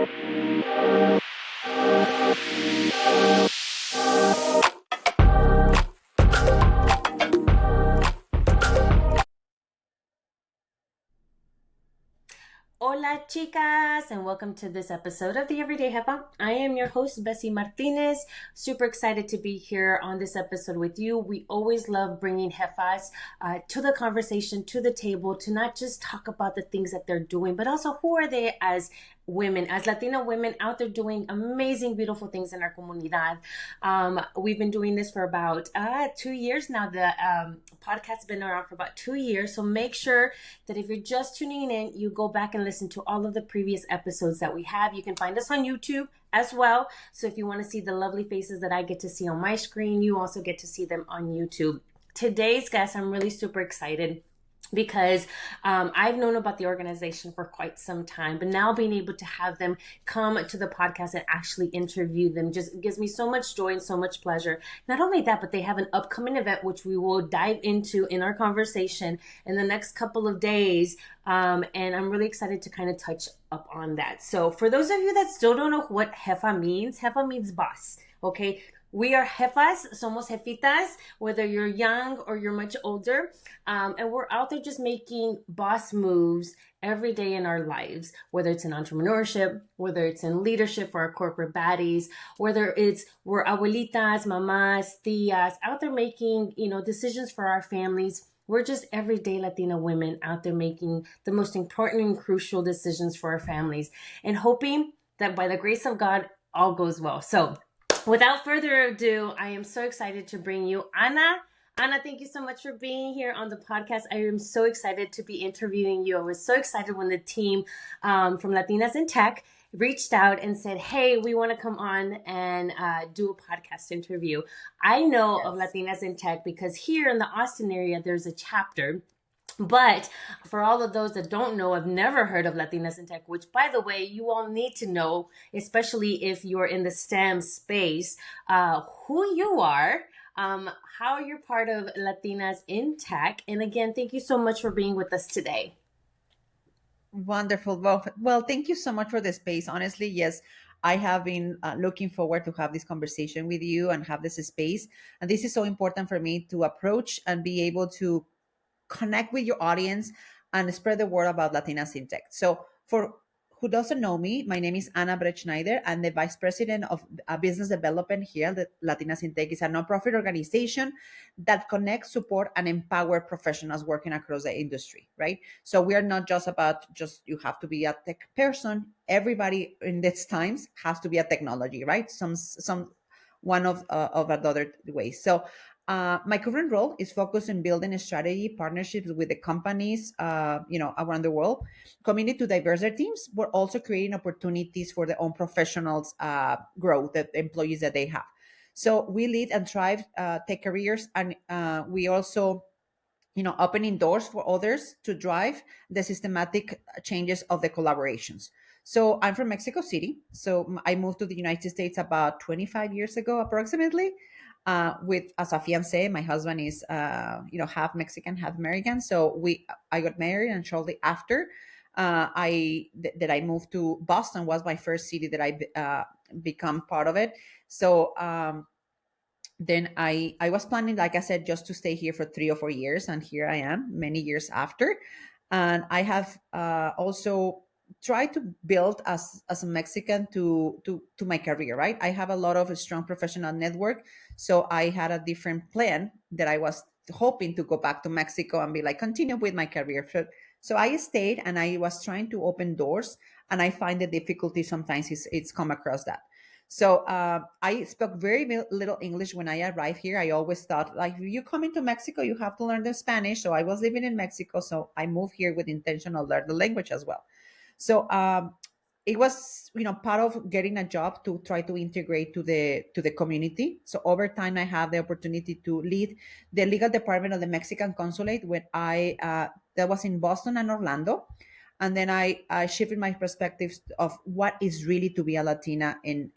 Hola chicas, and welcome to this episode of the Everyday Jefa. I am your host, Bessie Martinez. Super excited to be here on this episode with you. We always love bringing jefas to the conversation, to the table, to not just talk about the things that they're doing, but also who are they as women, as Latina women out there doing amazing, beautiful things in our comunidad. We've been doing this for about 2 years now. The podcast's been around for about 2 years. So make sure that if you're just tuning in, you go back and listen to all of the previous episodes that we have. You can find us on YouTube as well. So if you want to see the lovely faces that I get to see on my screen, you also get to see them on YouTube. Today's guest, I'm really super excited because I've known about the organization for quite some time, but now being able to have them come to the podcast and actually interview them just gives me so much joy and so much pleasure. Not only that, but they have an upcoming event, which we will dive into in our conversation in the next couple of days. And I'm really excited to kind of touch up on that. So for those of you that still don't know what jefa means boss, okay? We are jefas, somos jefitas, whether you're young or you're much older. And we're out there just making boss moves every day in our lives, whether it's in entrepreneurship, whether it's in leadership for our corporate baddies, whether it's we're abuelitas, mamas, tias, out there making, decisions for our families. We're just everyday Latina women out there making the most important and crucial decisions for our families and hoping that by the grace of God, all goes well. So without further ado, I am so excited to bring you Ana. Ana, thank you so much for being here on the podcast. I am so excited to be interviewing you. I was so excited when the team from Latinas in Tech reached out and said, hey, we want to come on and do a podcast interview. I know of Latinas in Tech because here in the Austin area, there's a chapter. But for all of those that don't know, I've never heard of Latinas in Tech, which, by the way, you all need to know, especially if you're in the STEM space, who you are, how you're part of Latinas in Tech. And again, thank you so much for being with us today. Wonderful. Well, thank you so much for the space. Honestly, yes, I have been looking forward to have this conversation with you and have this space. And this is so important for me to approach and be able to connect with your audience and spread the word about Latinas in Tech. So for who doesn't know me, my name is Ana Bretschneider. I'm the Vice President of Business Development here. The Latinas in Tech is a nonprofit organization that connects, support, and empower professionals working across the industry, right? So we are not just about you have to be a tech person. Everybody in these times has to be a technology, right? Some one of other ways. So my current role is focused on building a strategy partnerships with the companies, around the world, committed to diverse their teams, but also creating opportunities for their own professionals growth, the employees that they have. So we lead and thrive tech careers, and we also, opening doors for others to drive the systematic changes of the collaborations. So I'm from Mexico City. So I moved to the United States about 25 years ago, approximately, with as a fiance. My husband is, half Mexican, half American. So I got married, and shortly after, I moved to Boston. Was my first city that I become part of it. So then I was planning, like I said, just to stay here for 3 or 4 years, and here I am, many years after. And I have also tried to build as a Mexican to my career, right? I have a lot of a strong professional network, so I had a different plan that I was hoping to go back to Mexico and be like continue with my career. So I stayed, and I was trying to open doors, and I find the difficulty sometimes it's come across that. So I spoke very little English when I arrived here. I always thought, like, if you come into Mexico, you have to learn the Spanish. So I was living in Mexico, so I moved here with the intention of learn the language as well. So it was, part of getting a job to try to integrate to the community. So over time, I had the opportunity to lead the legal department of the Mexican consulate when that was in Boston and Orlando. And then I shifted my perspectives of what is really to be a Latina in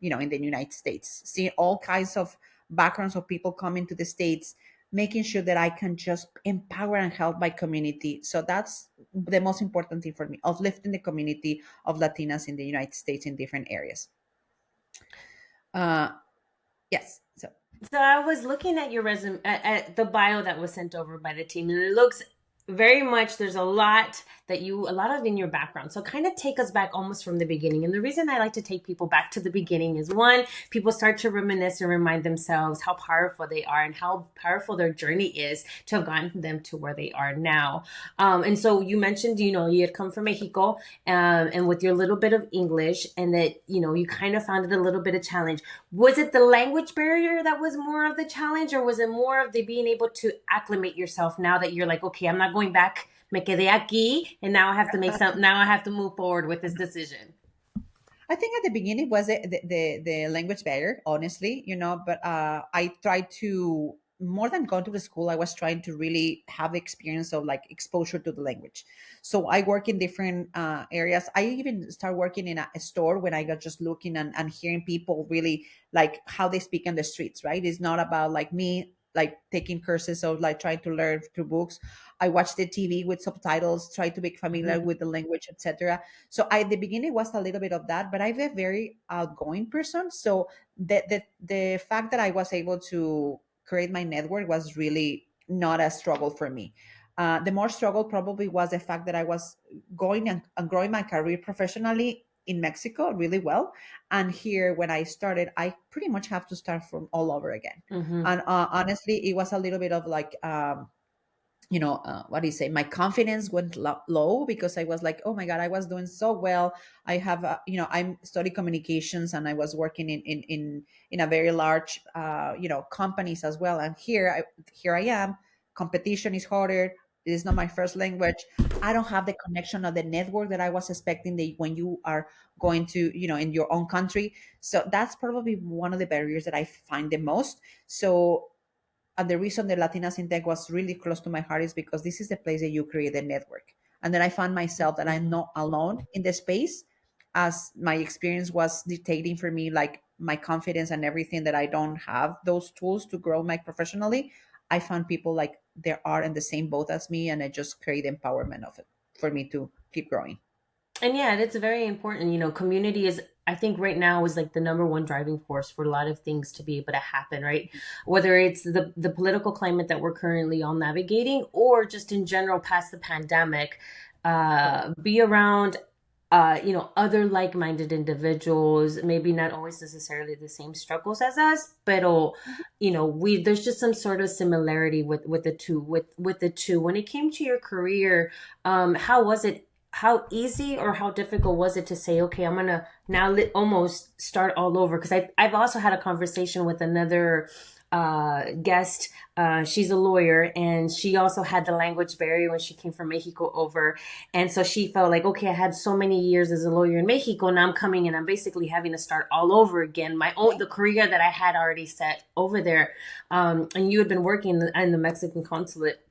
the United States. Seeing all kinds of backgrounds of people coming to the States, making sure that I can just empower and help my community. So that's the most important thing for me, uplifting the community of Latinas in the United States in different areas. Uh, yes. So So I was looking at your resume, at the bio that was sent over by the team, and it looks very much, there's a lot of in your background. So kind of take us back almost from the beginning. And the reason I like to take people back to the beginning is, one, people start to reminisce and remind themselves how powerful they are and how powerful their journey is to have gotten them to where they are now. And so you mentioned, you had come from Mexico, and with your little bit of English, and that, you kind of found it a little bit of challenge. Was it the language barrier that was more of the challenge, or was it more of the being able to acclimate yourself now that you're like, okay, I'm not going back, me quedé aquí, and now I have to now I have to move forward with this decision? I think at the beginning was the language barrier, honestly, but I tried to, more than going to the school, I was trying to really have the experience of like exposure to the language. So I work in different areas. I even start working in a store when I got just looking and hearing people really like how they speak in the streets, right? It's not about like me like taking courses of like trying to learn through books. I watch the TV with subtitles, try to be familiar Mhm. with the language, etc. So I the beginning was a little bit of that, but I'm a very outgoing person. So the fact that I was able to create my network was really not a struggle for me. The more struggle probably was the fact that I was going and growing my career professionally in Mexico really well, and here when I started, I pretty much have to start from all over again. Mhm. And honestly, it was a little bit of like what do you say, my confidence went low because I was like, oh my god, I was doing so well. I have I'm study communications, and I was working in a very large companies as well, and here I am. Competition is harder. It is not my first language. I don't have the connection of the network that I was expecting that when you are going to in your own country. So that's probably one of the barriers that I find the most. So and the reason the Latinas in Tech was really close to my heart is because this is the place that you create a network. And then I found myself that I'm Mhm. not alone in the space, as my experience was dictating for me, like my confidence and everything, that I don't have those tools to grow my professionally. I found people like they are in the same boat as me, and I just create empowerment of it for me to keep growing. And yeah, it's very important. Community is, I think right now, is like the number one driving force for a lot of things to be able to happen, right? Whether it's the political climate that we're currently all navigating, or just in general past the pandemic, Correct. be around other like-minded individuals, maybe not always necessarily the same struggles as us, but we there's just some sort of similarity with the two, with the two. When it came to your career, how was it? How easy or how difficult was it to say, okay, I'm gonna now almost start all over? Because I've also had a conversation with another guest. She's a lawyer, and she also had the language barrier when she came from Mexico over. And so she felt like, okay, I had so many years as a lawyer in Mexico. Now I'm coming and I'm basically having to start all over again. The career that I had already set over there. And you had been working in the Mexican consulate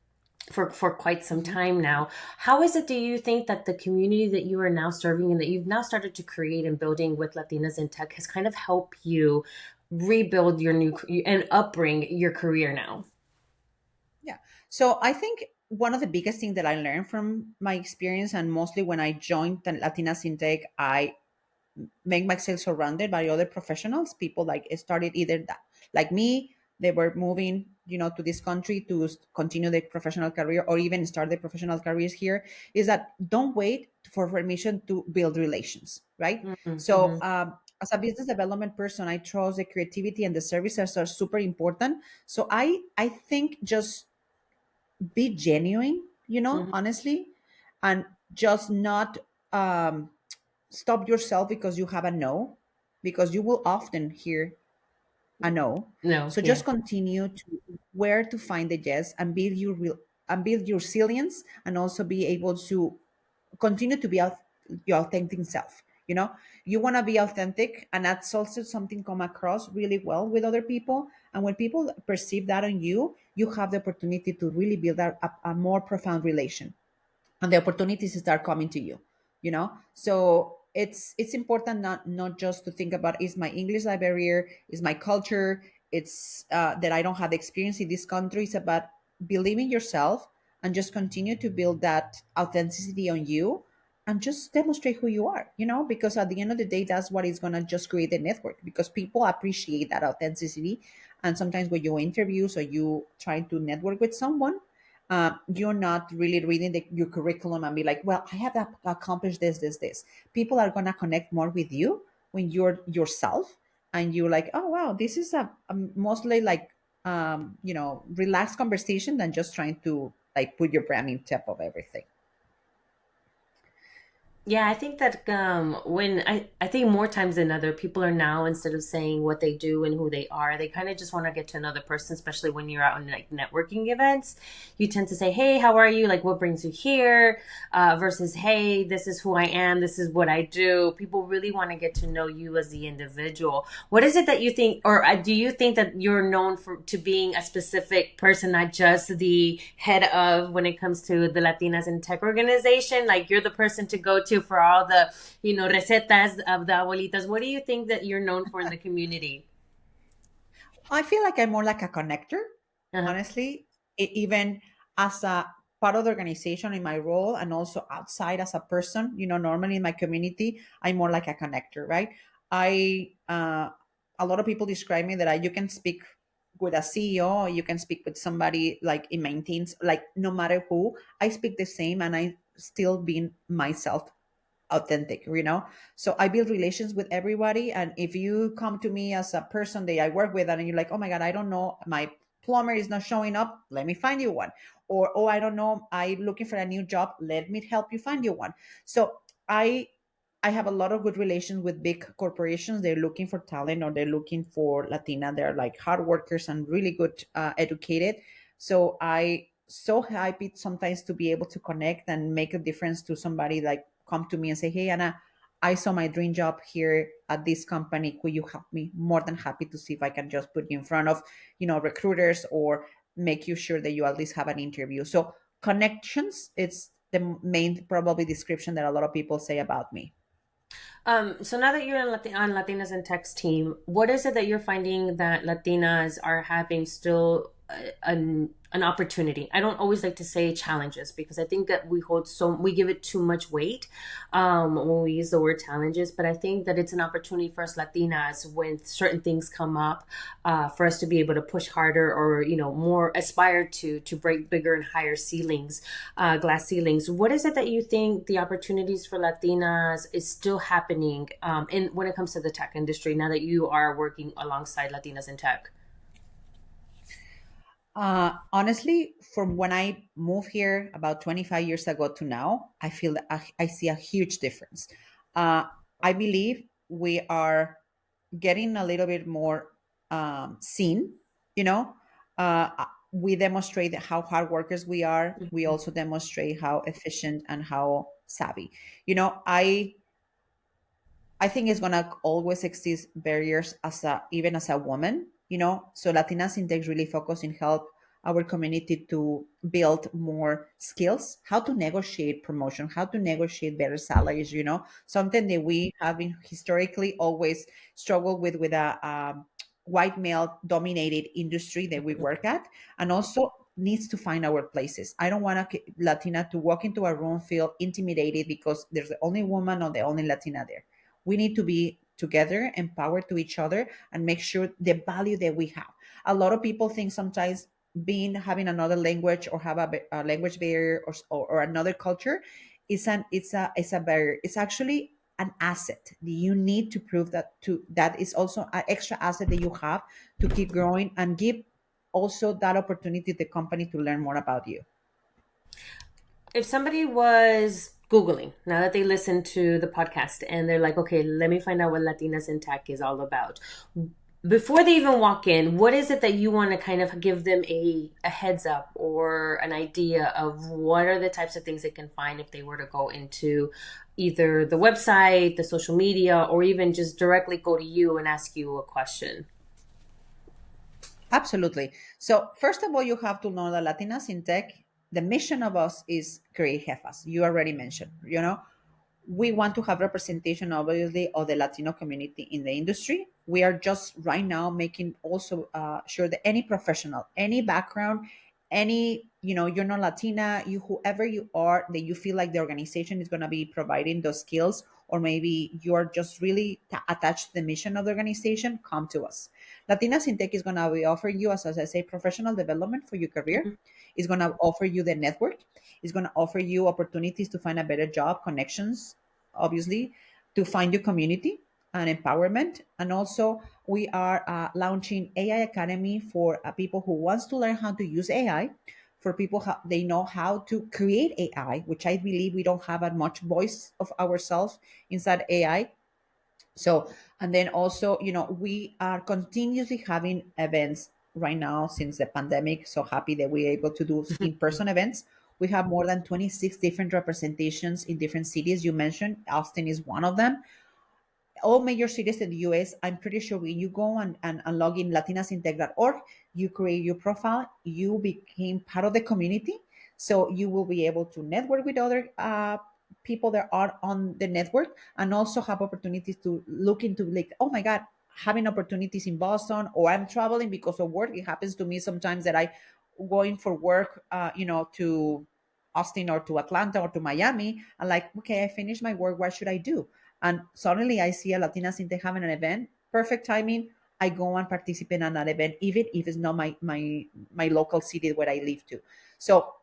for quite some Mhm. time now. How is it, do you think, that the community that you are now serving and that you've now started to create and building with Latinas in Tech has kind of helped you rebuild your new and upbring your career now? Yeah. So I think one of the biggest things that I learned from my experience, and mostly when I joined the Latinas in Tech, I make myself surrounded by other professionals, people like started either that like me, they were moving to this country to continue their professional career or even start their professional careers here. Is that don't wait for permission to build relations, right? So Mm-hmm. as a business development person, I trust the creativity and the services are super important. So I think just be genuine, Hmm. honestly, and just not um stop yourself because you have a no, because you will often hear a no. No, So yeah. just continue to where to find the yes, and build your real and build your resilience, and also be able to continue to be your authentic self. You want to be authentic, and that's also something come across really well with other people. And when people perceive that on you, you have the opportunity to really build a more profound relation, and the opportunities start coming to you. So it's important not just to think about, is my English a barrier, is my culture, it's that I don't have experience in this country. It's about believing yourself and just continue to build that authenticity on you and just demonstrate who you are, because at the end of the day, that's what is going to just create a network, because people appreciate that authenticity. And sometimes when you interviews or you try to network with someone, you're not really reading your curriculum and be like, well, I have accomplished this. People are going to connect more with you when you're yourself, and you're like, oh wow, this is a mostly like relaxed conversation than just trying to like put your brand in top of everything. Yeah, I think that when I think more times than other, people are now, instead of saying what they do and who they are, they kind of just want to get to another person, especially when you're out on like networking events. You tend to say, "Hey, how are you? Like, what brings you here?" Versus, "Hey, this is who I am. This is what I do." People really want to get to know you as the individual. What is it that you think, or do you think that you're known for to being a specific person, not just the head of when it comes to the Latinas in Tech organization? Like, you're the person to go to for all the, recetas of the abuelitas. What do you think that you're known for in the community? I feel like I'm more like a connector, Uh-huh. honestly. Even as a part of the organization in my role, and also outside as a person, normally in my community, I'm more like a connector, right? I A lot of people describe me that you can speak with a CEO, or you can speak with somebody like in my teams, like no matter who, I speak the same, and I still being myself, authentic, so I build relations with everybody. And if you come to me as a person that I work with, and you're like, oh my god, I don't know, my plumber is not showing up, let me find you one. Or, oh, I don't know, I'm looking for a new job, let me help you find you one. So I have a lot of good relations with big corporations. They're looking for talent, or they're looking for Latina. They're like hard workers and really good, educated. So I so happy sometimes to be able to connect and make a difference to somebody, like come to me and say, hey, Anna, I saw my dream job here at this company. Could you help me? More than happy to see if I can just put you in front of, recruiters, or make you sure that you at least have an interview. So connections, it's the main probably description that a lot of people say about me. So now that you're on Latinas in Tech's team, what is it that you're finding that Latinas are having still an opportunity? I don't always like to say challenges, because I think that we give it too much weight when we use the word challenges. But I think that it's an opportunity for us Latinas when certain things come up, for us to be able to push harder, or more aspire to break bigger and higher ceilings, glass ceilings. What is it that you think the opportunities for Latinas is still happening in when it comes to the tech industry now that you are working alongside Latinas in tech? Honestly, from when I moved here about 25 years ago to now, I feel that I see a huge difference. Uh, I believe we are getting a little bit more seen. You know, we demonstrate how hard workers we are. We Mhm. also demonstrate how efficient and how savvy. You know, I think it's gonna always exist barriers as a even as a woman, So Latinas Index really focus in help our community to build more skills, how to negotiate promotion, how to negotiate better salaries, something that we have been historically always struggled with a white male dominated industry that we work at, and also needs to find our places. I don't want a Latina to walk into a room, feel intimidated because there's the only woman or the only Latina there. We need to be together, empowered to each other, and make sure the value that we have. A lot of people think sometimes being having another language, or have a language barrier, or another culture it's a barrier. It's actually an asset. You need to prove that is also an extra asset that you have to keep growing and give also that opportunity to the company to learn more about you. If somebody was Googling now that they listen to the podcast and they're like, okay, let me find out what Latinas in Tech is all about. Before they even walk in, what is it that you want to kind of give them a heads up or an idea of what are the types of things they can find if they were to go into either the website, the social media, or even just directly go to you and ask you a question? Absolutely. So first of all, you have to know that Latinas in Tech, the mission of us is create jefas. You already mentioned, we want to have representation, obviously, of the Latino community in the industry. we are just right now making also sure that any professional, any background, any, you're not Latina, you, whoever you are, that you feel like the organization is going to be providing those skills, or maybe you're just really attached to the mission of the organization, come to us. Latinas in Tech is going to be offering you, as I say, professional development for your career. Mhm. It's going to offer you the network. It's going to offer you opportunities to find a better job, connections, obviously, to find your community and empowerment. And also, we are launching AI Academy for people who wants to learn how to use AI, for people they know how to create AI, which I believe we don't have as much voice of ourselves inside AI. So, and then also, we are continuously having events right now since the pandemic. So happy that we're able to do in-person events. We have more than 26 different representations in different cities. You mentioned Austin is one of them. All major cities in the US, I'm pretty sure when you go and log in latinasintech.org, you create your profile, you became part of the community. So you will be able to network with other people that are on the network, and also have opportunities to look into, like, oh my God, having opportunities in Boston, or I'm traveling because of work. It happens to me sometimes that I going for work, to Austin or to Atlanta or to Miami. I'm like, okay, I finished my work. What should I do? And suddenly I see a Latina Sinte having an event, perfect timing. I go and participate in that event, even if it's not my local city where I live to. So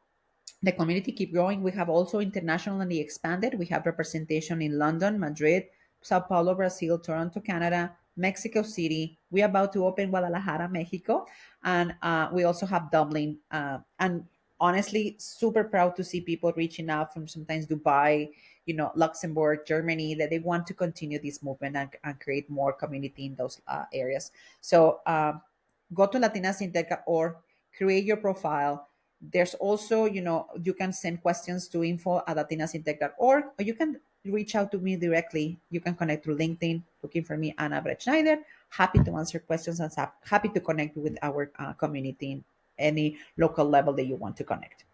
the community keep growing. We have also internationally expanded. We have representation in London, Madrid, Sao Paulo, Brazil, Toronto, Canada, Mexico City. We're about to open Guadalajara, Mexico, and we also have Dublin. And honestly, super proud to see people reaching out from sometimes Dubai, Luxembourg, Germany, that they want to continue this movement and create more community in those areas. So go to latinasintech.org, create your profile. There's also, you can send questions to info@latinasintech.org, or you can reach out to me directly. You can connect through LinkedIn, looking for me, Anna Bretschneider. Happy to answer questions and happy to connect with our community in any local level that you want to connect.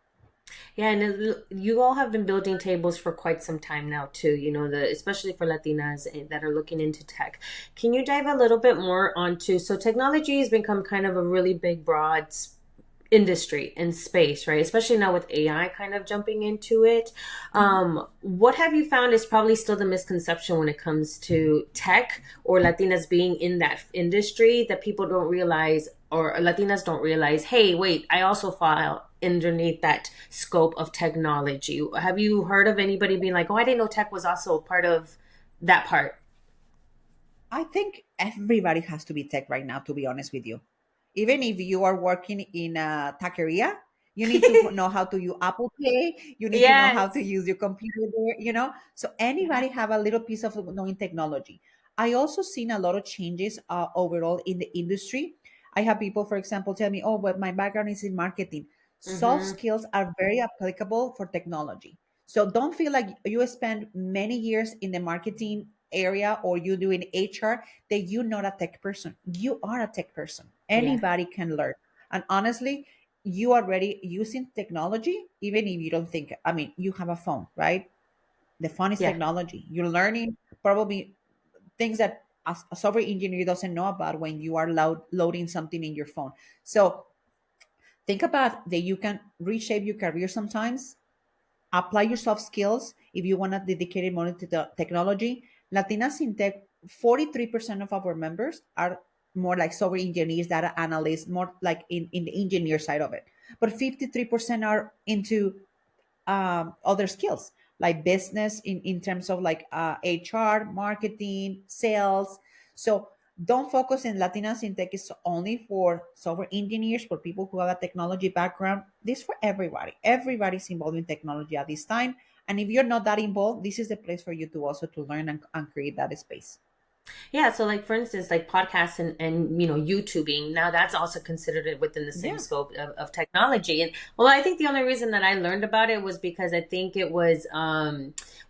Yeah, and you all have been building tables for quite some time now too. Especially for Latinas that are looking into tech. Can you dive a little bit more onto, so technology has become kind of a really big, broad industry and space, right? Especially now with AI kind of jumping into it. What have you found is probably still the misconception when it comes to tech or Latinas being in that industry, that people don't realize, or Latinas don't realize, hey, wait, I also fall underneath that scope of technology? Have you heard of anybody being like, oh, I didn't know tech was also part of that part? I think everybody has to be tech right now, to be honest with you. Even if you are working in a taqueria, you need to know how to use Apple Pay. You need to know how to Yes. use your computer there. So anybody have a little piece of knowing technology. I also seen a lot of changes overall in the industry. I have people, for example, tell me, oh, but my background is in marketing. Soft Mm-hmm. skills are very applicable for technology. So don't feel like you spend many years in the marketing area, or you doing HR, that you're not a tech person. You are a tech person. Yeah. Anybody can learn. And honestly, you are already using technology, even if you don't think, I mean, you have a phone, right? The phone is Yeah. technology. You're learning probably things that a software engineer doesn't know about when you are loading something in your phone. So think about that you can reshape your career sometimes, apply your soft skills if you want to dedicate money to the technology. Latinas in Tech, 43% of our members are more like software engineers, data analysts, more like in the engineer side of it. But 53% are into other skills like business, in terms of like HR, marketing, sales. So don't focus in Latinas in Tech is only for software engineers, for people who have a technology background. This is for everybody. Everybody's involved in technology at this time. And if you're not that involved, this is the place for you to also to learn and create that space. Yeah, so like for instance, like podcasts and YouTubing, now that's also considered it within the same Yeah. scope of technology. And well, I think the only reason that I learned about it was because I think it was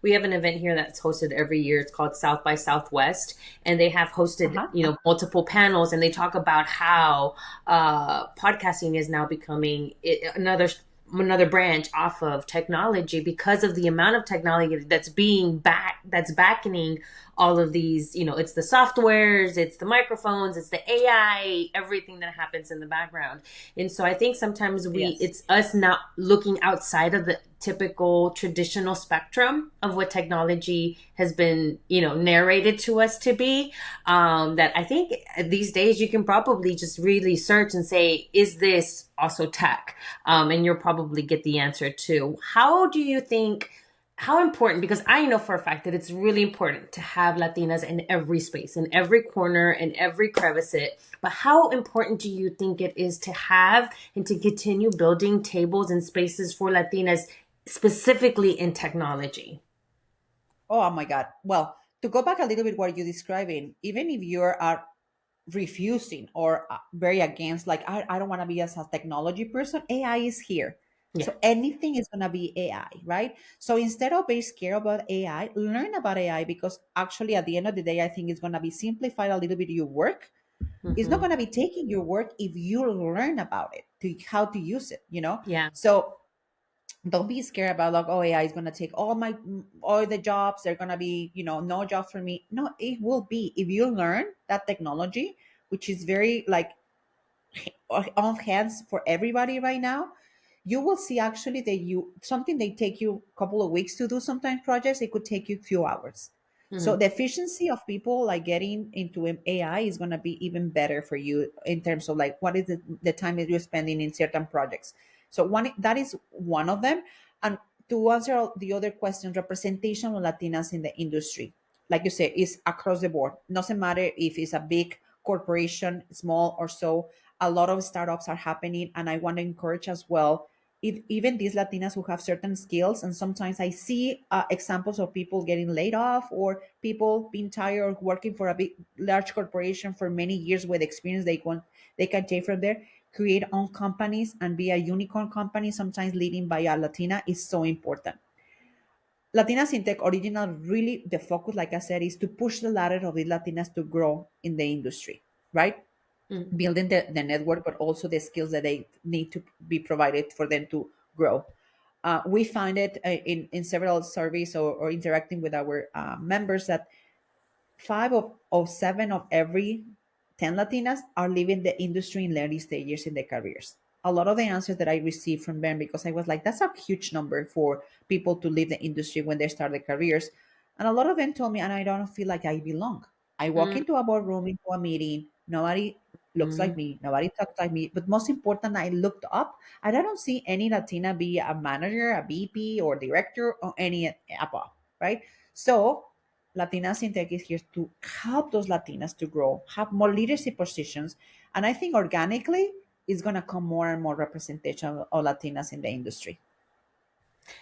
we have an event here that's hosted every year. It's called South by Southwest, and they have hosted Uh-huh. multiple panels, and they talk about how podcasting is now becoming another another branch off of technology because of the amount of technology that's backing all of these, it's the softwares, it's the microphones, it's the AI, everything that happens in the background. And so I think sometimes Yes. it's us not looking outside of the typical traditional spectrum of what technology has been, narrated to us to be. That I think these days you can probably just really search and say, is this also tech? And you'll probably get the answer too. How important, because I know for a fact that it's really important to have Latinas in every space, in every corner, in every crevice, but how important do you think it is to have and to continue building tables and spaces for Latinas, specifically in technology? Oh my God. Well, to go back a little bit what you're describing, even if you're refusing or very against, like, I don't want to be as a technology person, AI is here. Yeah. So anything is going to be AI, right? So instead of being scared about AI, learn about AI, because actually at the end of the day, I think it's going to be simplified a little bit your work. It's not Mm-hmm. going to be taking your work if you learn about it, to how to use it. Yeah. So don't be scared about, like, oh, AI is going to take all the jobs, they're going to be, no job for me. No, it will be, if you learn that technology, which is very like on hands for everybody right now. You will see actually that you something they take you a couple of weeks to do, sometimes projects it could take you a few hours. So Mm-hmm. the efficiency of people like getting into AI is going to be even better for you in terms of like what is the time that you're spending in certain projects. So one, that is one of them. And to answer the other question, representation of Latinas in the industry, like you said, is across the board. Doesn't matter if it's a big corporation, small or so. A lot of startups are happening, and I want to encourage as well, if even these Latinas who have certain skills. And sometimes I see examples of people getting laid off, or people being tired of working for a big large corporation for many years with experience they can take from there, create own companies and be a unicorn company, sometimes leading by a Latina, is so important. Latinas in Tech original, really the focus, like I said, is to push the ladder of the Latinas to grow in the industry, right? Mm-hmm. Building the network, but also the skills that they need to be provided for them to grow. We find it in several surveys, or interacting with our members, that five of seven of every 10 Latinas are leaving the industry in early stages in their careers. A lot of the answers that I received from them, because I was like, that's a huge number for people to leave the industry when they start their careers. And a lot of them told me, and I don't feel like I belong. I walk into a boardroom, into a meeting, nobody looks Mm-hmm. like me, nobody talks like me. But most important, I looked up and I don't see any Latina be a manager, a VP, or director, or any above, right? So Latinas in Tech is here to help those Latinas to grow, have more leadership positions. And I think organically it's going to come more and more representation of Latinas in the industry.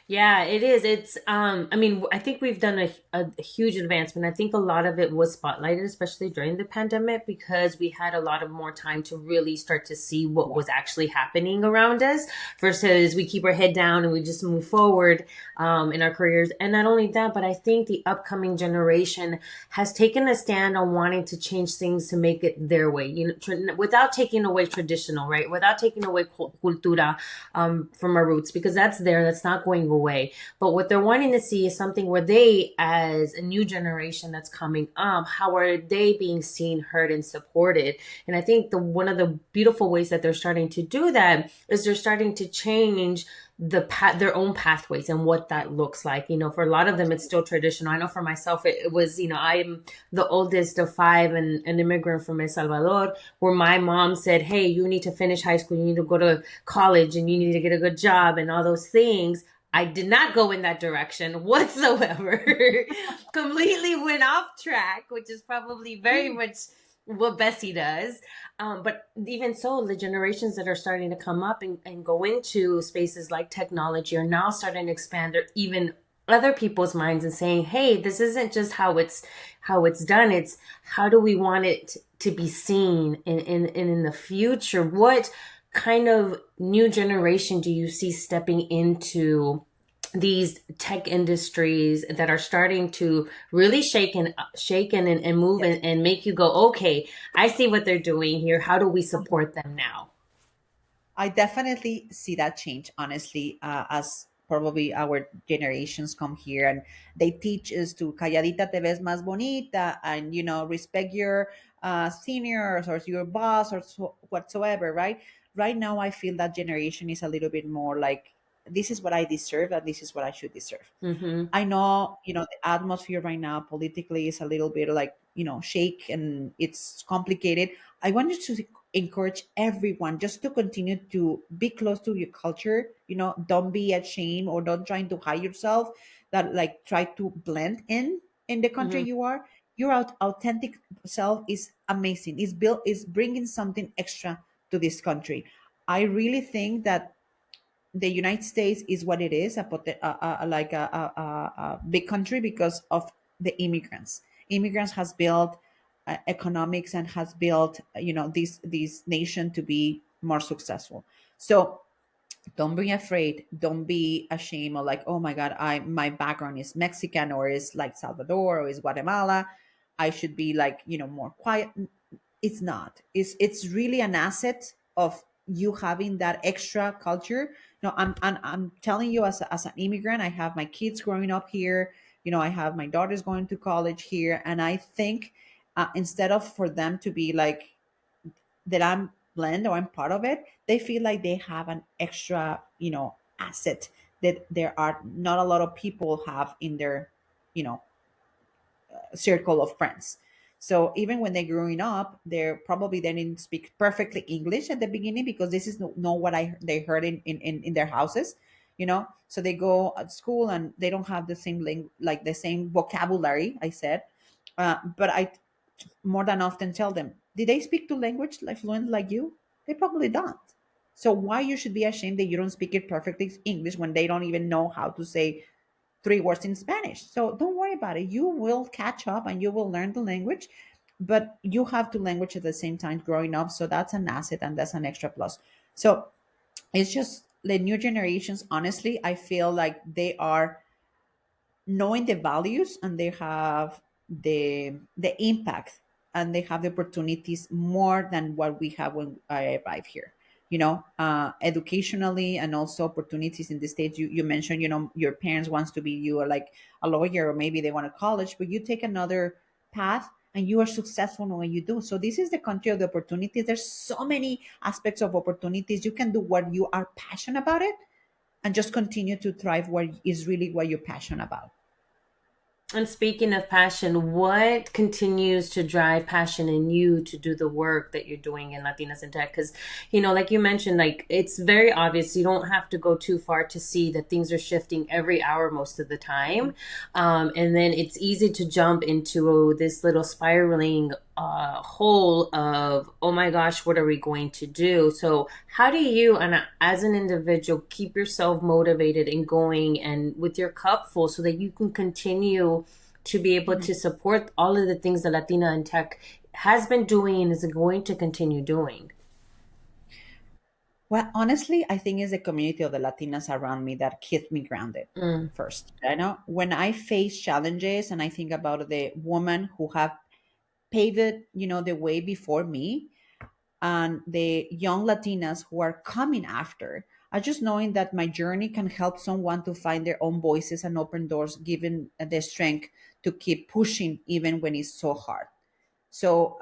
Yeah, it is. It's I mean, I think we've done a huge advancement. I think a lot of it was spotlighted, especially during the pandemic, because we had a lot of more time to really start to see what Yeah. was actually happening around us versus we keep our head down and we just move forward in our careers. And not only that, but I think the upcoming generation has taken a stand on wanting to change things to make it their way, without taking away traditional, right? Without taking away cultura from our roots, because that's not going away. But what they're wanting to see is something where they, as a new generation that's coming up, how are they being seen, heard, and supported? And I think the one of the beautiful ways that they're starting to do that is they're starting to change their own pathways and what that looks like. For a lot of them, it's still traditional. I know for myself, it was, I'm the oldest of five and an immigrant from El Salvador, where my mom said, hey, you need to finish high school, you need to go to college, and you need to get a good job and all those things. I did not go in that direction whatsoever. Completely went off track, which is probably very much what Bessie does. But even so, the generations that are starting to come up and go into spaces like technology are now starting to expand their even other people's minds and saying, hey, this isn't just how it's done. It's how do we want it to be seen in the future? What kind of new generation do you see stepping into these tech industries that are starting to really shake and move Yes. and make you go, okay, I see what they're doing here. How do we support them now? I definitely see that change, honestly, as probably our generations come here and they teach us to calladita te ves más bonita, and respect your seniors or your boss or whatsoever, right? Right now, I feel that generation is a little bit more like, this is what I deserve and this is what I should deserve. Mm-hmm. I know, the atmosphere right now politically is a little bit like, shake, and it's complicated. I wanted to encourage everyone just to continue to be close to your culture. Don't be ashamed or don't try to hide yourself. That like try to blend in the country Mm-hmm. you are. Your authentic self is amazing. Is bringing something extra to this country. I really think that the United States is what it is, like a big country because of the immigrants. Immigrants has built economics and has built, this nation to be more successful. So don't be afraid. Don't be ashamed of like, oh my God, my background is Mexican or is like Salvador or is Guatemala. I should be like, more quiet. It's not. It's really an asset of you having that extra culture. No, I'm telling you, as an immigrant, I have my kids growing up here. I have my daughters going to college here, and I think instead of for them to be like that I'm blend or I'm part of it, they feel like they have an extra, asset that there are not a lot of people have in their, you know, circle of friends. So even when they're growing up, they didn't speak perfectly English at the beginning because this is no what they heard in their houses, So they go at school and they don't have the same like the same vocabulary. I said, but I more than often tell them, did they speak to language like fluent like you? They probably don't. So why you should be ashamed that you don't speak it perfectly English when they don't even know how to say three words in Spanish? So don't worry about it. You will catch up and you will learn the language, but you have to language at the same time growing up. So that's an asset and that's an extra plus. So it's just the new generations, honestly, I feel like they are knowing the values and they have the impact and they have the opportunities more than what we have when I arrived here, educationally, and also opportunities in the states. You mentioned, your parents wants to be you or like a lawyer, or maybe they want to college, but you take another path and you are successful in what you do. So this is the country of the opportunities. There's so many aspects of opportunities. You can do what you are passionate about it and just continue to thrive what is really what you're passionate about. And speaking of passion, what continues to drive passion in you to do the work that you're doing in Latinas in Tech? Because, like you mentioned, like it's very obvious. You don't have to go too far to see that things are shifting every hour most of the time. And then it's easy to jump into this little spiraling hole of, oh my gosh, what are we going to do? So how do you, and as an individual, keep yourself motivated and going and with your cup full so that you can continue to be able Mhm. to support all of the things that Latina in Tech has been doing and is going to continue doing? Well, honestly, I think it's the community of the Latinas around me that keeps me grounded Mm, first. I know when I face challenges and I think about the women who have paved, the way before me, and the young Latinas who are coming after, I just knowing that my journey can help someone to find their own voices and open doors, given the strength to keep pushing even when it's so hard. So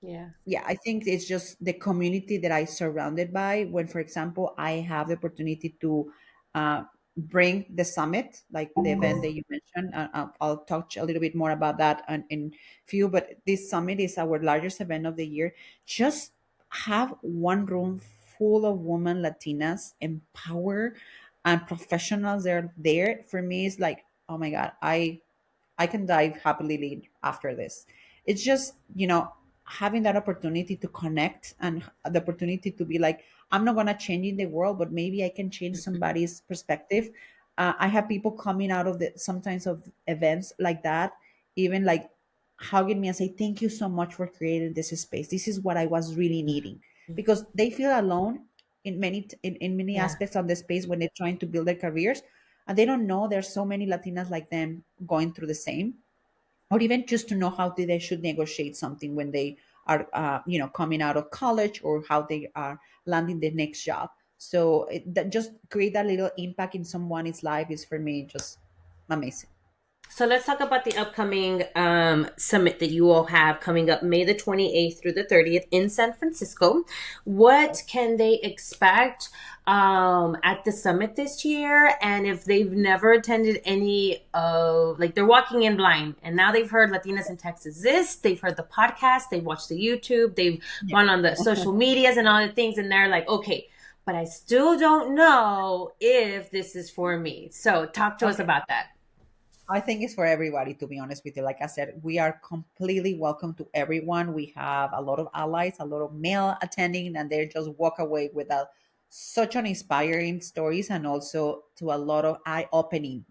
yeah. yeah, I think it's just the community that I surrounded by. When, for example, I have the opportunity to bring the summit, like the event that you mentioned. I'll touch a little bit more about that in few, but this summit is our largest event of the year. Just have one room full of women Latinas, empower and professionals. They're there for me. Is like, oh my God, I can dive happily after this. It's just, having that opportunity to connect and the opportunity to be like, I'm not going to change in the world, but maybe I can change somebody's perspective. I have people coming out of the sometimes of events like that, even like hugging me and say, thank you so much for creating this space. This is what I was really needing, because they feel alone in many Yeah. aspects of the space when they're trying to build their careers, and they don't know there's so many Latinas like them going through the same, or even just to know how they should negotiate something when they are coming out of college or how they are landing their next job. So that just create that little impact in someone's life is for me just amazing. So let's talk about the upcoming summit that you all have coming up May the 28th through the 30th in San Francisco. What can they expect at the summit this year? And if they've never attended any of, like, they're walking in blind and now they've heard Latinas in Tech exist, they've heard the podcast, they've watched the YouTube, they've gone on the social medias and all the things, and they're like, okay, but I still don't know if this is for me. So talk to us about that. I think it's for everybody, to be honest with you. Like I said, we are completely welcome to everyone. We have a lot of allies, a lot of male attending, and they just walk away with such an inspiring stories and also to a lot of eye opening.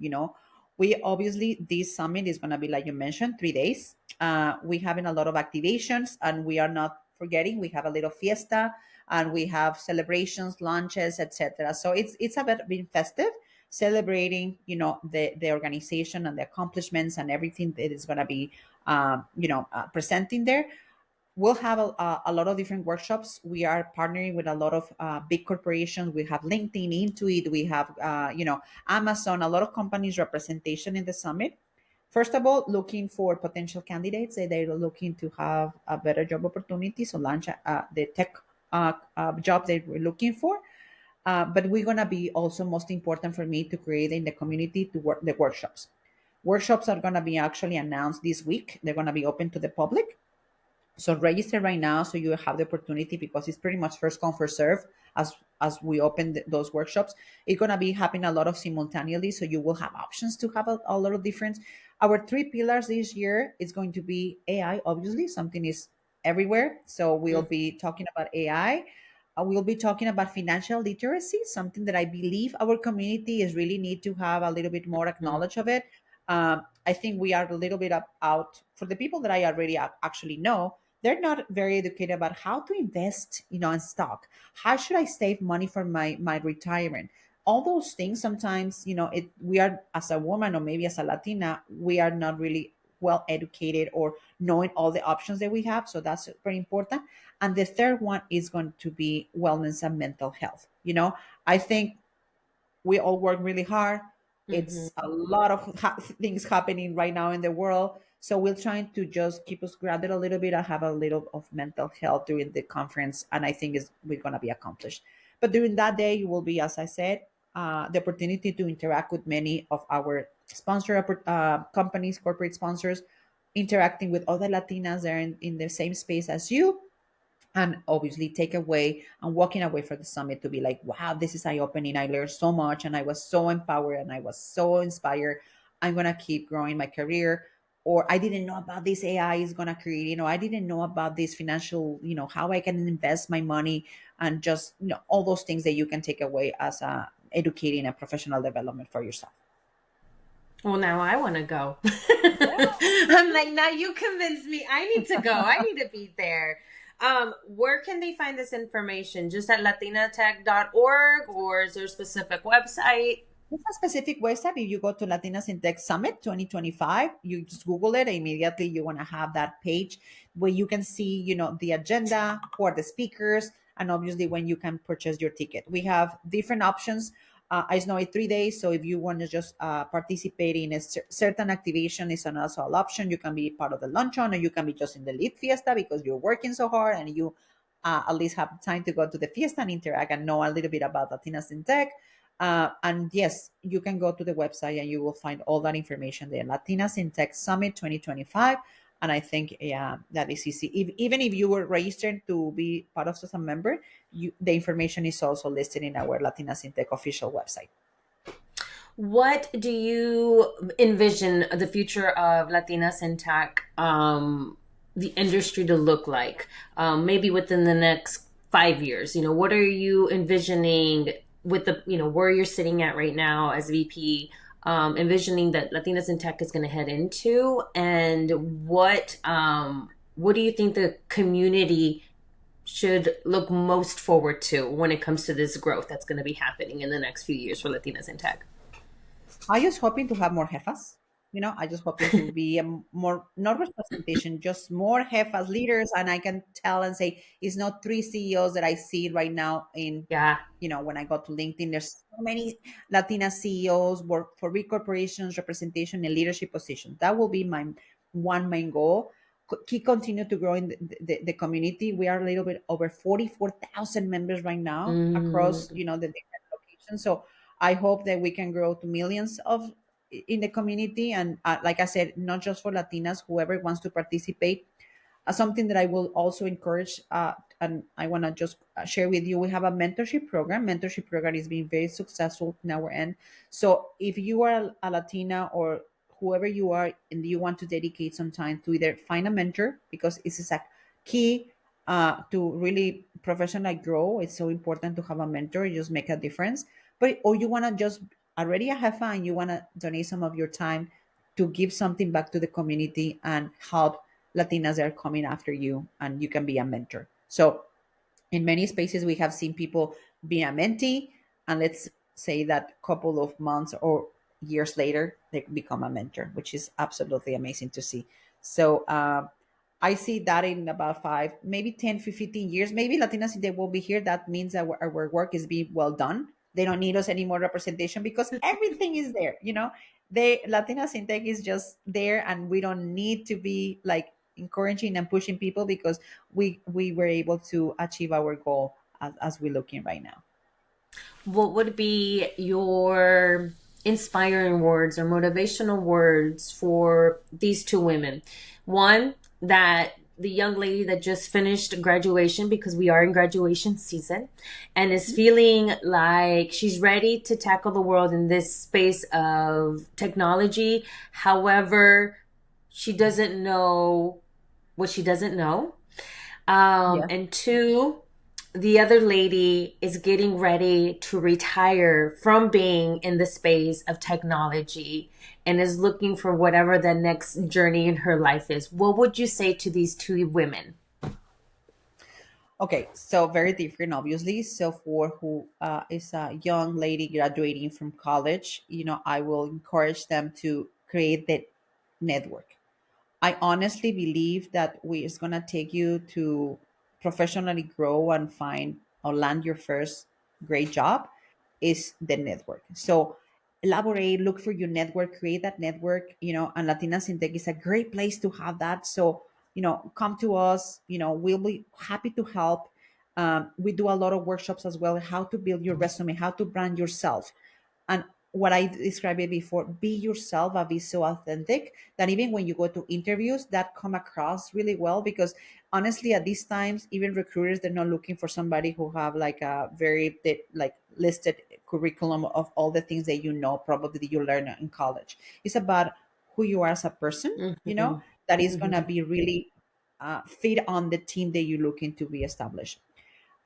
We obviously, this summit is going to be, like you mentioned, 3 days. We having a lot of activations, and we are not forgetting we have a little fiesta, and we have celebrations, lunches, etc. So it's a bit being festive, celebrating the organization and the accomplishments and everything that is going to be presenting there. We'll have a lot of different workshops. We are partnering with a lot of big corporations. We have LinkedIn, Intuit, we have Amazon, a lot of companies representation in the summit. First of all, looking for potential candidates that they're looking to have a better job opportunity, so launch the tech job that we're looking for. But we're going to be also most important for me to create in the community to work the workshops. Workshops are going to be actually announced this week. They're going to be open to the public. So register right now so you have the opportunity, because it's pretty much first come first serve as we open those workshops. It's going to be happening a lot of simultaneously, so you will have options to have a lot of difference. Our 3 pillars this year is going to be AI. Obviously, something is everywhere, so we'll be talking about AI. We'll be talking about financial literacy, something that I believe our community is really need to have a little bit more knowledge of it. I think we are a little bit out for the people that I already actually know. They're not very educated about how to invest, in stock. How should I save money for my retirement? All those things sometimes, we are, as a woman or maybe as a Latina, we are not really well educated or knowing all the options that we have. So that's very important. And the third one is going to be wellness and mental health. I think we all work really hard. It's a lot of things happening right now in the world. So we're trying to just keep us grounded a little bit and have a little of mental health during the conference. And I think we're going to be accomplished. But during that day, you will be, as I said, the opportunity to interact with many of our sponsor companies, corporate sponsors, interacting with other Latinas there in the same space as you, and obviously take away and walking away from the summit to be like, wow, this is eye-opening. I learned so much and I was so empowered and I was so inspired. I'm going to keep growing my career. Or I didn't know about this AI is going to create, I didn't know about this financial, how I can invest my money, and just, all those things that you can take away as educating and professional development for yourself. Well, now I want to go. I'm like, now you convinced me. I need to go. I need to be there. Where can they find this information? Just at latinatech.org, or is there a specific website? It's a specific website. If you go to Latinas in Tech Summit 2025, you just Google it. Immediately, you want to have that page where you can see, the agenda for the speakers, and obviously when you can purchase your ticket. We have different options. I know it's 3 days, so if you want to just participate in a certain activation, is also an option. You can be part of the luncheon, or you can be just in the lead fiesta because you're working so hard and you at least have time to go to the fiesta and interact and know a little bit about Latinas in Tech. And yes, you can go to the website and you will find all that information there. Latinas in Tech Summit 2025. And I think that is easy. Even if you were registered to be part of as a member, the information is also listed in our Latinas in Tech official website. What do you envision the future of Latinas in Tech, the industry to look like, maybe within the next 5 years? What are you envisioning with the, where you're sitting at right now as VP, envisioning that Latinas in Tech is going to head into, and what do you think the community should look most forward to when it comes to this growth that's going to be happening in the next few years for Latinas in Tech? I'm just hoping to have more jefas. I just hoping to be a more, not representation, just more have as leaders. And I can tell and say, it's not three CEOs that I see right now in, Yeah. when I go to LinkedIn, there's so many Latina CEOs work for big corporations, representation in leadership positions. That will be my one main goal. Keep continue to grow in the community. We are a little bit over 44,000 members right now across, Mm. the different locations. So I hope that we can grow to millions of in the community. And like I said, not just for Latinas, whoever wants to participate. Something that I will also encourage, and I want to just share with you, we have a mentorship program. Mentorship program is being very successful in our end. So if you are a Latina or whoever you are, and you want to dedicate some time to either find a mentor, because this is a key to really professionally grow. It's so important to have a mentor. It just make a difference. But or you want to just already have fun, you want to donate some of your time to give something back to the community and help Latinas that are coming after you, and you can be a mentor. So in many spaces, we have seen people be a mentee, and let's say that couple of months or years later, they become a mentor, which is absolutely amazing to see. So I see that in about 5, maybe 10, 15 years, maybe Latinas, if they will be here, that means that our work is being well done. They don't need us any more representation because everything is there. They Latinas in tech is just there, and we don't need to be like encouraging and pushing people because we were able to achieve our goal as we're looking right now. What would be your inspiring words or motivational words for these two women? One, that the young lady that just finished graduation, because we are in graduation season, and is feeling like she's ready to tackle the world in this space of technology. However, she doesn't know what she doesn't know. Yeah. And two, the other lady is getting ready to retire from being in the space of technology and is looking for whatever the next journey in her life is. What would you say to these two women? Okay, so very different, obviously. So for who is a young lady graduating from college, I will encourage them to create that network. I honestly believe that we is gonna take you to professionally grow and find or land your first great job is the network. So elaborate, look for your network, create that network, and Latinas in Tech is a great place to have that. So, come to us, we'll be happy to help. We do a lot of workshops as well, how to build your resume, how to brand yourself. And what I described it before, be yourself and be so authentic that even when you go to interviews, that come across really well. Because honestly, at these times, even recruiters, they're not looking for somebody who have like a very like listed curriculum of all the things that probably that you learn in college. It's about who you are as a person, Mm-hmm. that is gonna Mm-hmm. be really fit on the team that you're looking to be established.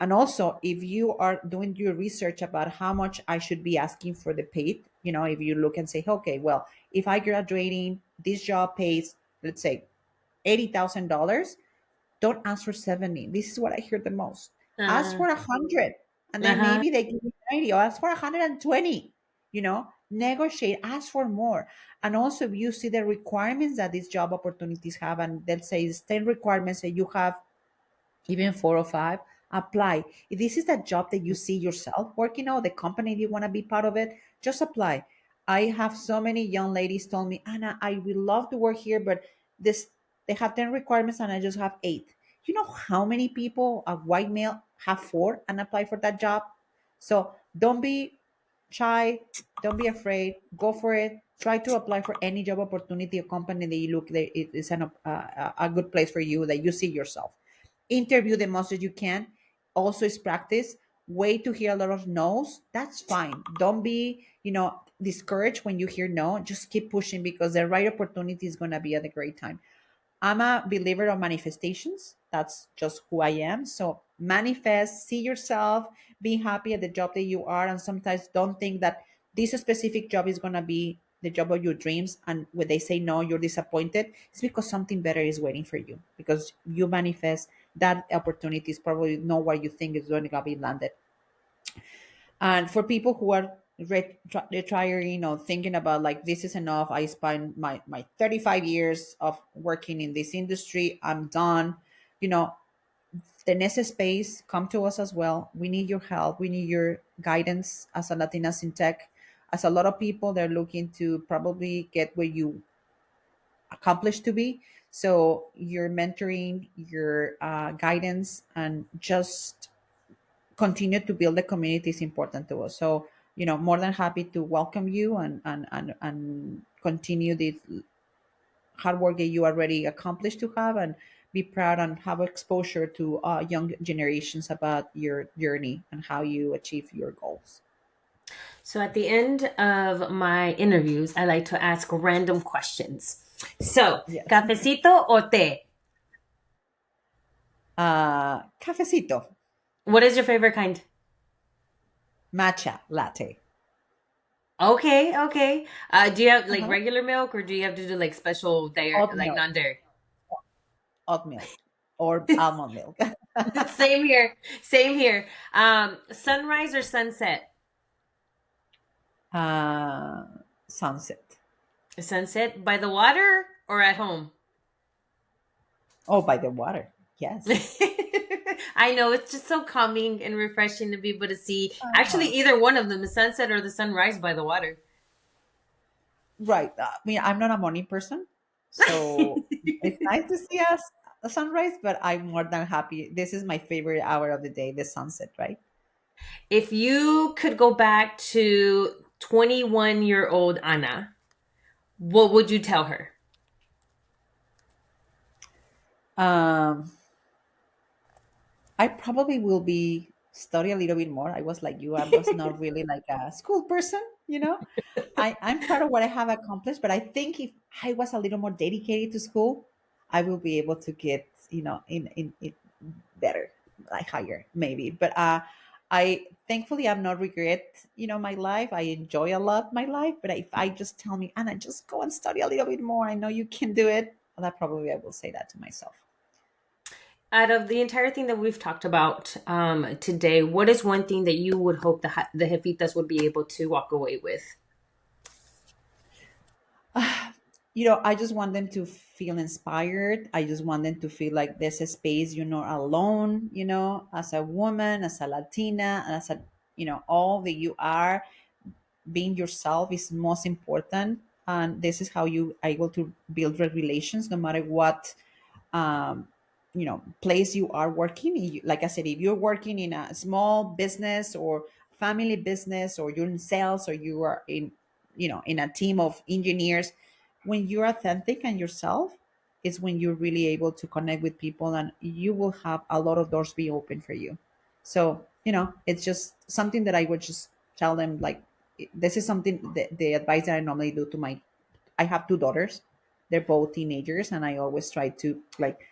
And also, if you are doing your research about how much I should be asking for the paid, if you look and say, okay, well, if I graduating, this job pays, let's say, $80,000. Don't ask for 70. This is what I hear the most. Ask Uh, for 100, and then uh-huh. maybe they give you 90, or ask for 120. Negotiate, ask for more. And also, if you see the requirements that these job opportunities have, and let's say it's 10 requirements that you have even 4 or 5, apply. If this is a job that you see yourself working on, the company you want to be part of it, just apply. I have so many young ladies told me, Anna, I would love to work here, but this they have 10 requirements and I just have 8. You know how many people, a white male, have 4 and apply for that job? So don't be shy, don't be afraid, go for it. Try to apply for any job opportunity or company that you look that it is a good place for you, that you see yourself. Interview the most that you can. Also is practice. Wait to hear a lot of no's. That's fine. Don't be discouraged when you hear no. Just keep pushing, because the right opportunity is going to be at a great time. I'm a believer of manifestations. That's just who I am. So manifest, see yourself, be happy at the job that you are, and sometimes don't think that this specific job is gonna be the job of your dreams. And when they say no, you're disappointed. It's because something better is waiting for you. Because you manifest that opportunity is probably not where you think is going to be landed. And for people who are retiring or thinking about like this is enough. I spent my 35 years of working in this industry. I'm done. You know, the next space, come to us as well. We need your help. We need your guidance as a Latinas in tech. As a lot of people, they're looking to probably get where you accomplished to be. So your mentoring, your guidance, and just continue to build the community is important to us. So, more than happy to welcome you and continue this hard work that you already accomplished to have, and be proud and have exposure to young generations about your journey and how you achieve your goals. So at the end of my interviews, I like to ask random questions. So, Yes. cafecito or té? Cafecito, What is your favorite kind? matcha latte. Okay, okay. Do you have like Uh-huh. regular milk or do you have to do like special dairy, Oat like milk, non-dairy? oat milk, or almond milk. Same here. Same here. Sunrise or sunset? uh, Sunset. Sunset by the water or at home? Oh, by the water. Yes. I know it's just so calming and refreshing to be able to see. Actually, Uh-huh. either one of them, the sunset or the sunrise by the water. Right. I mean, I'm not a morning person, so it's nice to see us a sunrise, but I'm more than happy. This is my favorite hour of the day, the sunset, right? If you could go back to 21-year-old Anna, what would you tell her? Um, I probably will be study a little bit more. I was like you. I was not really like a school person. I'm proud of what I have accomplished, but I think if I was a little more dedicated to school, I will be able to get, in better, like higher maybe. But I thankfully I'm not regret, my life. I enjoy a lot my life. But if I just tell me, Anna, just go and study a little bit more, I know you can do it. That probably I will say that to myself. Out of the entire thing that we've talked about today, what is one thing that you would hope the Jefitas would be able to walk away with? I just want them to feel inspired. I just want them to feel like there's a space, you're not alone, as a woman, as a Latina, as all that you are. Being yourself is most important. And this is how you are able to build relations no matter what place you are working. Like I said, if you're working in a small business or family business, or you're in sales, or you are in a team of engineers, when you're authentic and yourself is when you're really able to connect with people, and you will have a lot of doors be open for you. So it's just something that I would just tell them, like, this is something, the advice that I normally do to my, I have two daughters. They're both teenagers, and I always try to, like,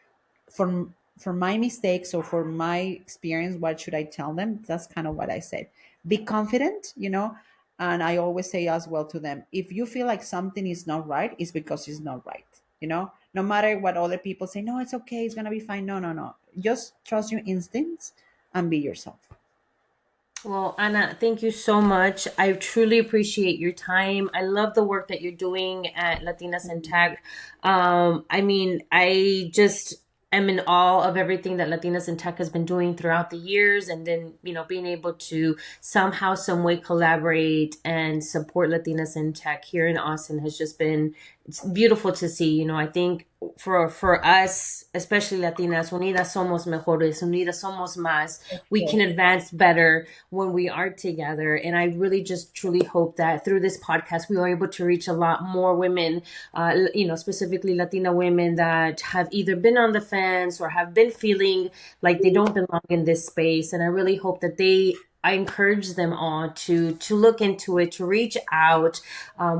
for my mistakes or for my experience, what should I tell them? That's kind of what I said. Be confident, and I always say as well to them, if you feel like something is not right, it's because it's not right. No matter what other people say, no, it's okay, it's gonna be fine. No, no, no. Just trust your instincts and be yourself. Well, Anna, thank you so much. I truly appreciate your time. I love the work that you're doing at Latinas in Tech. I mean, I just am in awe of everything that Latinas in Tech has been doing throughout the years, and then being able to somehow, some way collaborate and support Latinas in Tech here in Austin has just been, it's beautiful to see. I think for us, especially Latinas, unidas somos mejores, unidas somos más. We can advance better when we are together. And I really just truly hope that through this podcast, we are able to reach a lot more women, specifically Latina women that have either been on the fence or have been feeling like they don't belong in this space. And I really hope that I encourage them all to look into it, to reach out.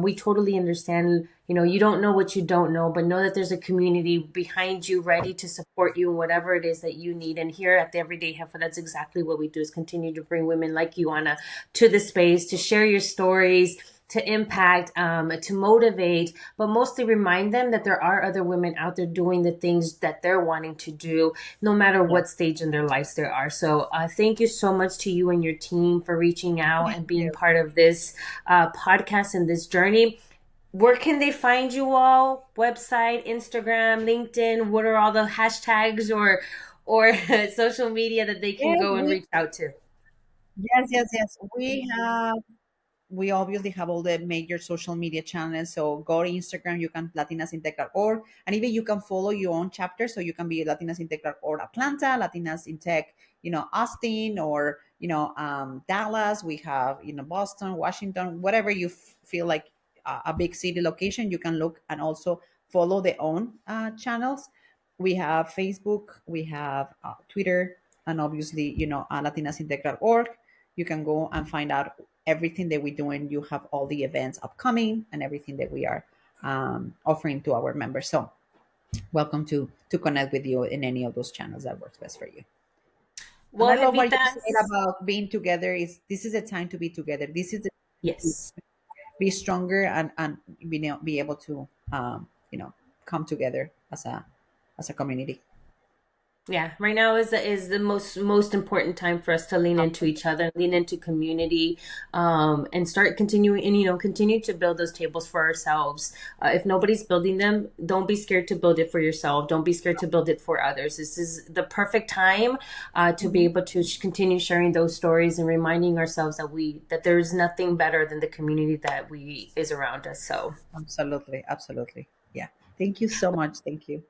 We totally understand, you don't know what you don't know, but know that there's a community behind you ready to support you in whatever it is that you need. And here at the Everyday Heifer, that's exactly what we do, is continue to bring women like you, Anna, to the space, to share your stories, to impact, to motivate, but mostly remind them that there are other women out there doing the things that they're wanting to do, no matter Yeah. what stage in their lives they are. So thank you so much to you and your team for reaching out Thank and being you. part of this podcast and this journey. Where can they find you all? Website, Instagram, LinkedIn? What are all the hashtags or social media that they can Yes, go and reach out to? yes. We obviously have all the major social media channels. So go to Instagram, you can latinasintech.org, and even you can follow your own chapter. So you can be latinasintech.org Atlanta, Latinas in Tech, Austin, or Dallas. We have Boston, Washington, whatever you feel like a big city location. You can look and also follow their own channels. We have Facebook, we have Twitter, and obviously latinasintech.org. You can go and find out everything that we're doing. You have all the events upcoming and everything that we are offering to our members. So welcome to connect with you in any of those channels that works best for you. And Well, I love what you said Jefitas, about being together. Is this is a time to be together. This is the to yes. be stronger and be able to come together as a community. Yeah, right now is the most important time for us to lean into each other, lean into community, and start continuing and continue to build those tables for ourselves. If nobody's building them, don't be scared to build it for yourself. Don't be scared to build it for others. This is the perfect time to be Mhm. able to continue sharing those stories and reminding ourselves that there's nothing better than the community that we is around us. So. Absolutely. Yeah. Thank you so much. Thank you.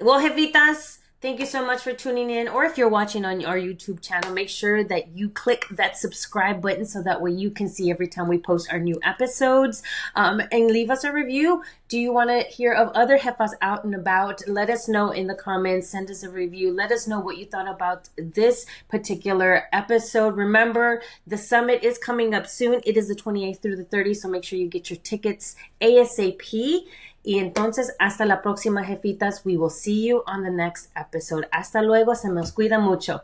Well, Jefitas, thank you so much for tuning in. Or if you're watching on our YouTube channel, make sure that you click that subscribe button so that way you can see every time we post our new episodes. And leave us a review. Do you want to hear of other jefas out and about? Let us know in the comments. Send us a review. Let us know what you thought about this particular episode. Remember, the summit is coming up soon. It is the 28th through the 30th, so make sure you get your tickets ASAP. Y entonces, hasta la próxima, jefitas. We will see you on the next episode. Hasta luego. Se nos cuida mucho.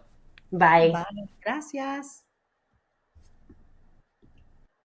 Bye. Bye. Gracias.